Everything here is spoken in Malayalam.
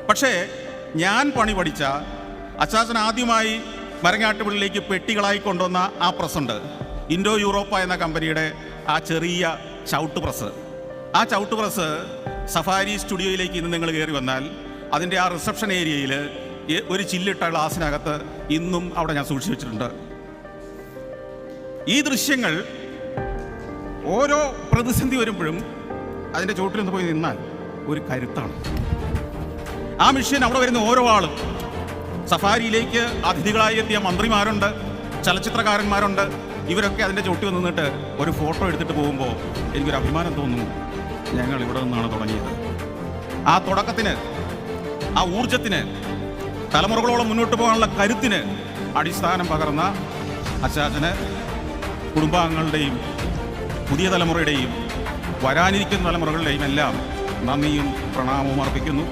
പക്ഷേ ഞാൻ പണി പഠിച്ച അച്ചാച്ചൻ ആദ്യമായി മരങ്ങാട്ടുപള്ളിയിലേക്ക് പെട്ടികളായി കൊണ്ടുവന്ന ആ പ്രസ്സുണ്ട്, ഇൻഡോ യൂറോപ്പ എന്ന കമ്പനിയുടെ ആ ചെറിയ ചവിട്ട് പ്രസ്. ആ ചവിട്ട് പ്രസ് സഫാരി സ്റ്റുഡിയോയിലേക്ക് ഇന്ന് നിങ്ങൾ കയറി വന്നാൽ അതിൻ്റെ ആ റിസപ്ഷൻ ഏരിയയിൽ ഒരു ചില്ലിട്ട ഗ്ലാസിനകത്ത് ഇന്നും അവിടെ ഞാൻ സൂക്ഷിച്ചു വെച്ചിട്ടുണ്ട്. ഈ ദൃശ്യങ്ങൾ ഓരോ പ്രതിസന്ധി വരുമ്പോഴും അതിൻ്റെ ചുവട്ടിലൊന്ന് പോയി നിന്നാൽ ഒരു കരുത്താണ്. ആ മിഷ്യൻ അവിടെ വരുന്ന ഓരോ ആളും, സഫാരിയിലേക്ക് അതിഥികളായി എത്തിയ മന്ത്രിമാരുണ്ട്, ചലച്ചിത്രകാരന്മാരുണ്ട്, ഇവരൊക്കെ അതിൻ്റെ ചുവട്ടിൽ നിന്നിട്ട് ഒരു ഫോട്ടോ എടുത്തിട്ട് പോകുമ്പോൾ എനിക്കൊരു അഭിമാനം തോന്നുന്നു, ഞങ്ങൾ ഇവിടെ നിന്നാണ് തുടങ്ങിയത്. ആ തുടക്കത്തിന്, ആ ഊർജത്തിന്, തലമുറകളോളം മുന്നോട്ട് പോകാനുള്ള കരുത്തിന് അടിസ്ഥാനം പകർന്ന അച്ചാച്ചന് കുടുംബാംഗങ്ങളുടെയും പുതിയ തലമുറയുടെയും വരാനിരിക്കുന്ന തലമുറകളുടെയും എല്ലാം നന്ദിയും പ്രണാമവും അർപ്പിക്കുന്നു.